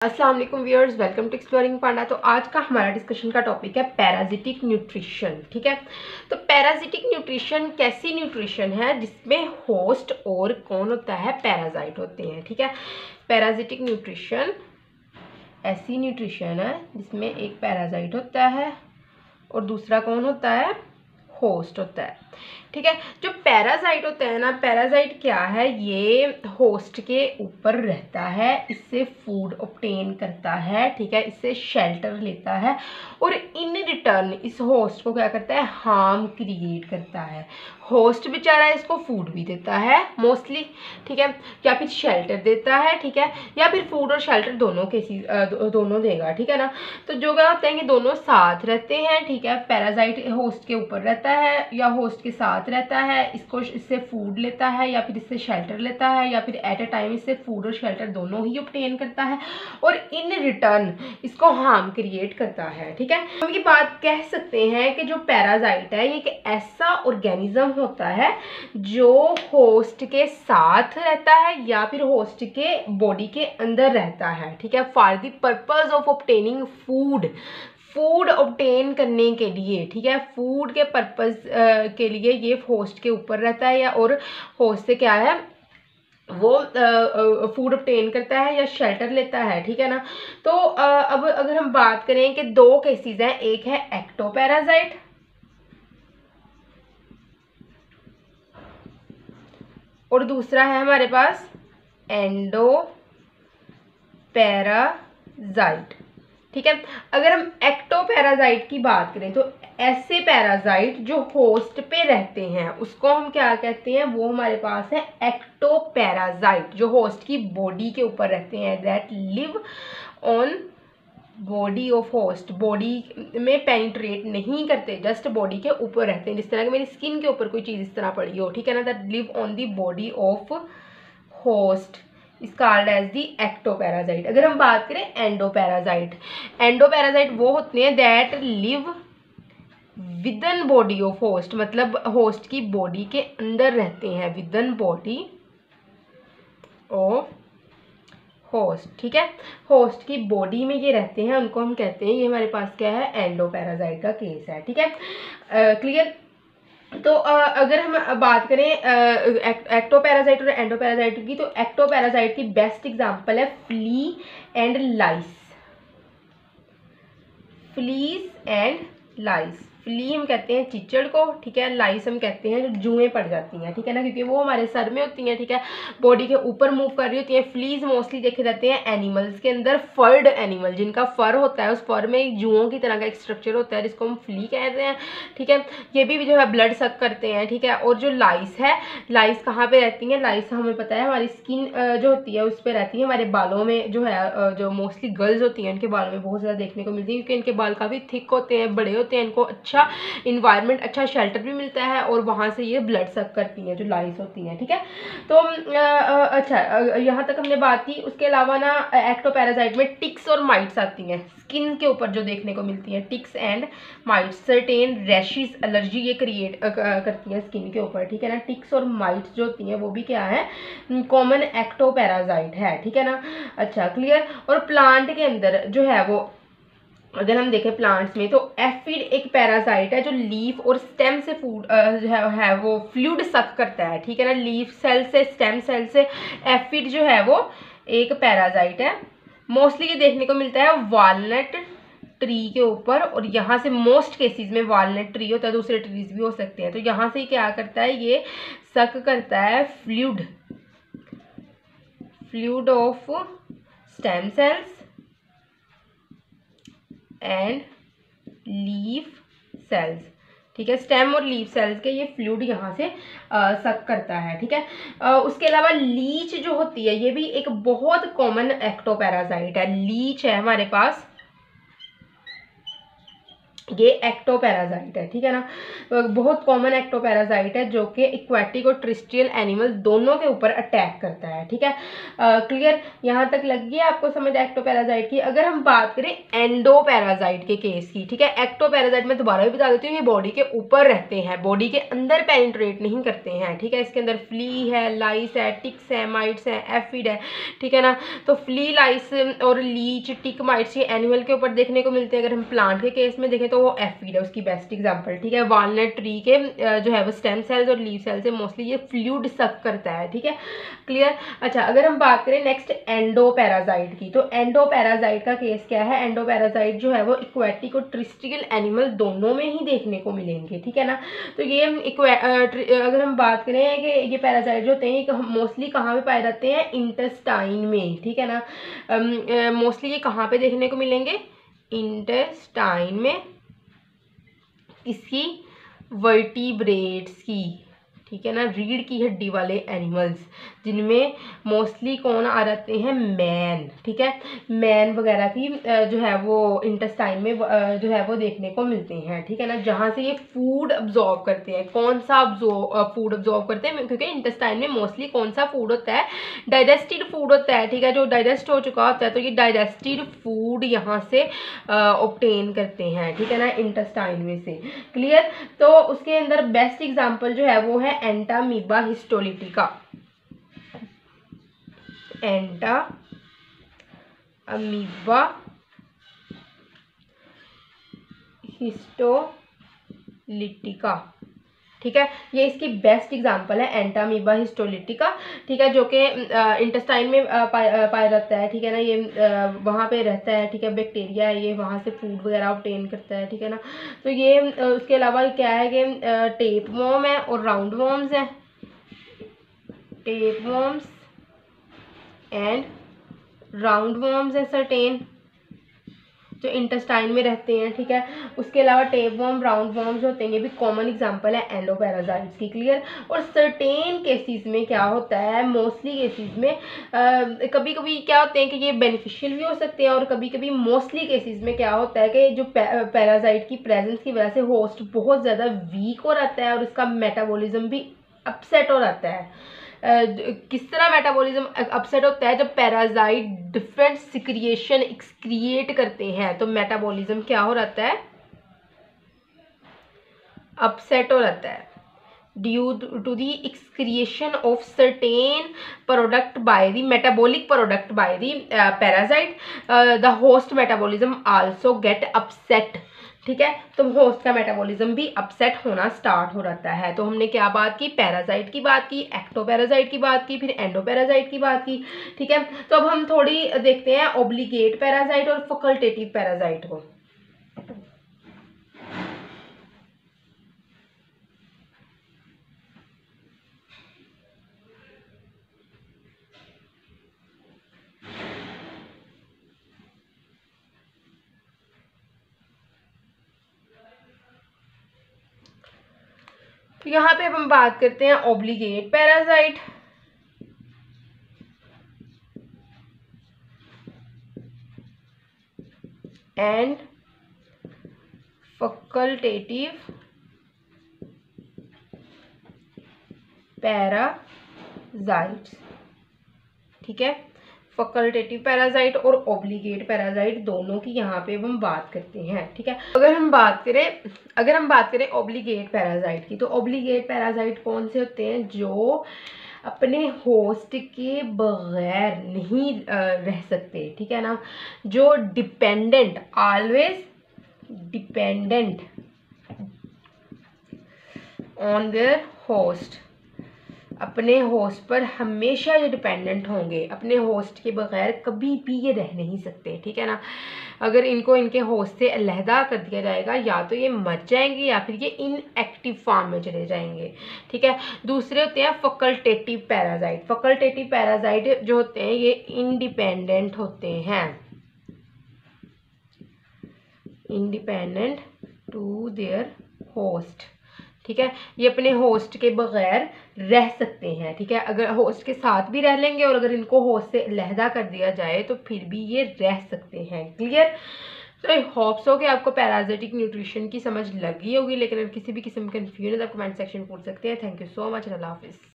अस्सलाम वालेकुम viewers, welcome to exploring पांडा। तो आज का हमारा डिस्कशन का टॉपिक है पैराजिटिक न्यूट्रिशन। ठीक है, तो पैराजिटिक न्यूट्रिशन कैसी न्यूट्रिशन है जिसमें होस्ट और कौन होता है, पैराजाइट होते हैं। ठीक है, पैराजिटिक न्यूट्रिशन ऐसी न्यूट्रिशन है जिसमें एक पैराजाइट होता है और दूसरा कौन होता है, होस्ट होता है। ठीक है, जो पैरासाइट होता है ना, पैरासाइट क्या है, ये होस्ट के ऊपर रहता है, इससे फूड ऑब्टेन करता है। ठीक है, इससे शेल्टर लेता है और इन रिटर्न इस होस्ट को क्या करता है, हार्म क्रिएट करता है। होस्ट बेचारा इसको फूड भी देता है मोस्टली, ठीक है, या फिर शेल्टर देता है, ठीक है, या फिर फूड और शेल्टर दोनों दोनों देगा। ठीक है ना, तो जो क्या होता है कि दोनों साथ रहते हैं। ठीक है, पैरासाइट होस्ट के ऊपर रहता है या होस्ट के साथ रहता है, इससे फूड लेता है या फिर इससे शेल्टर लेता है या फिर एट अ टाइम इससे फूड और शेल्टर दोनों ही ऑब्टेन करता है और इन रिटर्न इसको हार्म क्रिएट करता है। ठीक है, हम ये बात कह सकते हैं कि जो पैरासाइट है ये एक ऐसा ऑर्गेनिज्म होता है जो होस्ट के साथ रहता है या फिर होस्ट के बॉडी के अंदर रहता है। ठीक है, for the purpose of obtaining food obtain करने के लिए। ठीक है, फूड के पर्पस के लिए ये होस्ट के ऊपर रहता है या और होस्ट से क्या है, वो फूड ऑब्टेन करता है या शेल्टर लेता है। ठीक है ना, तो अब अगर हम बात करें कि दो केसेस हैं, एक है एक्टोपैरासाइट और दूसरा है हमारे पास एंडोपैरासाइट। ठीक है, अगर हम एक्टोपैरासाइट की बात करें तो ऐसे पैरासाइट जो होस्ट पे रहते हैं उसको हम क्या कहते हैं, वो हमारे पास है एक्टोपैरासाइट, जो होस्ट की बॉडी के ऊपर रहते हैं, that live on body of host, body में पेनिट्रेट नहीं करते, जस्ट बॉडी के ऊपर रहते हैं। जिस तरह की मेरी स्किन के ऊपर कोई चीज़ इस तरह पड़ी हो, ठीक है ना, that live on the body of host is called as the ectoparasite. अगर हम बात करें एंडोपैरासाइट वो होते हैं that live within body of host, मतलब होस्ट की बॉडी के अंदर रहते हैं, विदन बॉडी ऑफ होस्ट। ठीक है, होस्ट की बॉडी में ये रहते हैं, उनको हम कहते हैं, ये हमारे पास क्या है, एंडोपैरासाइट का केस है। ठीक है, क्लियर। तो अगर हम बात करें एक्टोपैरासाइट और एंडोपैरासाइट की, तो एक्टोपैरासाइट की बेस्ट एग्जांपल है flea and lice. Fleas and lice, flea हम कहते हैं चिचड़ को, ठीक है, लाइस हम कहते हैं जो जुएं पड़ जाती हैं। ठीक है ना, क्योंकि वो हमारे सर में होती हैं, ठीक है, बॉडी के ऊपर मूव कर रही होती हैं। फ्लीज मोस्टली देखे जाते हैं एनिमल्स के अंदर, फर्ड एनिमल जिनका फर होता है, उस फर में एक जुओं की तरह का एक स्ट्रक्चर होता है जिसको हम फ्ली कहते हैं। ठीक है, ये भी जो है ब्लड सक करते हैं। ठीक है, और जो लाइस है, लाइस कहाँ पे रहती है, लाइस हमें पता है हमारी स्किन जो होती है उस पर रहती है, हमारे बालों में जो है, जो मोस्टली गर्ल्स होती हैं उनके बालों में बहुत ज़्यादा देखने को मिलती है, क्योंकि इनके बाल काफ़ी थिक होते हैं, बड़े होते हैं, इनको अच्छा इन्वायरमेंट, अच्छा शेल्टर भी मिलता है और वहां से ये ब्लड सक करती हैं, जो लाइस होती हैं। ठीक है, तो अच्छा, यहाँ तक हमने बात की। उसके अलावा ना एक्टोपैरासाइट में टिक्स और माइट्स आती हैं, स्किन के ऊपर जो देखने को मिलती है, ticks and mites, certain rashes, allergy ये क्रिएट करती है स्किन के ऊपर। ठीक है ना, टिक्स और माइट्स जो होती हैं वो भी क्या है, कॉमन एक्टोपैरासाइट है। ठीक है ना, अच्छा, क्लियर। और प्लांट के अंदर जो है वो, अगर हम देखें प्लांट्स में, तो एफिड एक पैरासाइट है जो लीफ और स्टेम से फूड है वो फ्लूइड सक करता है। ठीक है ना, लीफ सेल से, स्टेम सेल से एफिड जो है वो एक पैरासाइट है। मोस्टली ये देखने को मिलता है वॉलनट ट्री के ऊपर, और यहाँ से मोस्ट केसेस में वॉलनट ट्री होता है, दूसरे ट्रीज भी हो सकते हैं। तो यहाँ से क्या करता है, ये सक करता है fluid of stem cells and leaf cells. ठीक है, स्टेम और लीफ सेल्स के ये फ्लूइड यहाँ से सक करता है। ठीक है, उसके अलावा लीच जो होती है ये भी एक बहुत कॉमन एक्टोपैरासाइट है। लीच है हमारे पास, ये एक्टोपैराजाइट है, ठीक है ना। बहुत कॉमन एक्टोपैराजाइट है जो कि एक्वेटिक और टेरेस्ट्रियल एनिमल दोनों के ऊपर अटैक करता है, ठीक है। क्लियर, यहाँ तक लग गया आपको समझ एक्टोपैराजाइट की। अगर हम बात करें एंडोपैराजाइट के केस की, ठीक है, एक्टोपैराजाइट मैं दोबारा भी बता देती हूँ, ये बॉडी के ऊपर रहते हैं, बॉडी के अंदर पेनिट्रेट नहीं करते हैं, ठीक है। इसके अंदर फ्ली है, लाइस है, टिक्स है, माइट्स है, एफिड है, ठीक है ना। तो फ्ली, लाइस और लीच, टिक, माइट्स ये एनिमल के ऊपर देखने को मिलते हैं। अगर हम प्लांट के केस में देखें तो वो एफिड है उसकी बेस्ट एग्जांपल, ठीक है। वालनट ट्री के जो है वो स्टेम सेल्स और लीव सेल्स से मोस्टली ये फ्लूइड सक करता है, ठीक है। क्लियर। अच्छा, अगर हम बात करें नेक्स्ट एंडोपैराजाइट की, तो एंडोपैराजाइट का केस क्या है। एंडोपैराजाइट जो है वो इक्वेटिक और टेरेस्ट्रियल एनिमल दोनों में ही देखने को मिलेंगे, ठीक है ना। तो ये अगर हम बात करें कि ये पैराजाइट जो होते हैं मोस्टली कहाँ पे पाए जाते हैं, इंटेस्टाइन में, ठीक है ना। मोस्टली ये कहाँ पे देखने को मिलेंगे, इंटेस्टाइन में, इसकी वर्टिब्रेट्स की, ठीक है ना, रीढ़ की हड्डी वाले एनिमल्स, जिनमें मोस्टली कौन आ जाते हैं, मैन, ठीक है। मैन वगैरह की जो है वो इंटेस्टाइन में जो है वो देखने को मिलते हैं, ठीक है ना, जहाँ से ये फूड अब्जॉर्ब करते हैं। कौन सा फूड अब्जॉर्ब करते हैं, क्योंकि इंटेस्टाइन में मोस्टली कौन सा फूड होता है, डाइजेस्टेड फूड होता है, ठीक है, जो डाइजेस्ट हो चुका होता है, तो ये डाइजेस्टेड फूड यहाँ से ऑब्टेन करते हैं, ठीक है ना, इंटेस्टाइन में से। क्लियर। तो उसके अंदर बेस्ट एग्जांपल जो है वो है एंटामीबा हिस्टोलिटिका, एंटामीबा हिस्टोलिटिका, ठीक है। ये इसकी बेस्ट एग्जांपल है एंटामीबा हिस्टोलिटिका, ठीक है, जो कि इंटेस्टाइन में पाया जाता है, ठीक है ना। ये वहाँ पे रहता है, ठीक है, बैक्टीरिया है, ये वहाँ से फूड वगैरह ऑब्टेन करता है, ठीक है ना। तो ये उसके अलावा क्या है कि टेप वॉर्म है और राउंड वॉर्म्स है, tape worms and round worms है सर्टेन, जो इंटेस्टाइन में रहते हैं, ठीक है। उसके अलावा टेप वॉर्म, राउंड वॉर्म्स होते हैं, ये भी कॉमन एग्जांपल है एंडोपैराजाइट्स की। क्लियर। और सर्टेन केसेस में क्या होता है, मोस्टली केसेस में कभी कभी क्या होते हैं कि ये बेनिफिशियल भी हो सकते हैं, और कभी कभी मोस्टली केसेस में क्या होता है कि जो पैराजाइट की प्रेजेंस की वजह से होस्ट बहुत ज़्यादा वीक हो जाता है और उसका मेटाबॉलिज्म भी अपसेट हो जाता है। किस तरह मेटाबॉलिज्म अपसेट होता है, जब पैराजाइट डिफरेंट सिक्रिएशन एक्सक्रिएट करते हैं तो मेटाबॉलिज्म क्या हो जाता है, अपसेट हो जाता है, due to the excretion of certain product by the metabolic product by the parasite, the host metabolism also get upset, ठीक है। तो होस्ट का मेटाबॉलिज्म भी अपसेट होना स्टार्ट हो जाता है। तो हमने क्या बात की, पैराजाइट की बात की, एक्टोपैराजाइट की बात की, फिर एंडोपैराजाइट की बात की, ठीक है। तो अब हम थोड़ी देखते हैं ऑब्लिगेट पैराजाइट और फैकल्टेटिव पैराजाइट को। तो यहाँ पे अब हम बात करते हैं ऑब्लिगेट पैराजाइट, एंड फैकल्टेटिव पैराजाइट्स, ठीक है। फैकल्टेटिव पैराजाइट और ऑब्लिगेट पैराजाइट दोनों की यहाँ पे हम बात करते हैं, ठीक है। अगर हम बात करें ऑब्लिगेट पैराजाइट की, तो ऑब्लिगेट पैराजाइट कौन से होते हैं, जो अपने होस्ट के बगैर नहीं रह सकते, ठीक है ना, जो dependent, always dependent on their host, अपने होस्ट पर हमेशा ये डिपेंडेंट होंगे, अपने होस्ट के बगैर कभी भी ये रह नहीं सकते, ठीक है ना। अगर इनको इनके होस्ट से अलहदा कर दिया जाएगा, या तो ये मर जाएंगे या फिर ये इनएक्टिव फॉर्म में चले जाएंगे, ठीक है। दूसरे होते हैं फैकल्टेटिव पैराजाइट। फैकल्टेटिव पैराजाइट जो होते हैं ये इंडिपेंडेंट होते हैं, इंडिपेंडेंट टू देयर होस्ट, ठीक है। ये अपने होस्ट के बगैर रह सकते हैं, ठीक है। अगर होस्ट के साथ भी रह लेंगे और अगर इनको होस्ट से अलहदा कर दिया जाए तो फिर भी ये रह सकते हैं। क्लियर। तो आई होप सो कि आपको पैरासिटिक न्यूट्रिशन की समझ लगी होगी, लेकिन अगर किसी भी किस्म का कन्फ्यूजन है तो आप कमेंट सेक्शन में पूछ सकते हैं। थैंक यू सो मच, अल्लाह हाफिज़।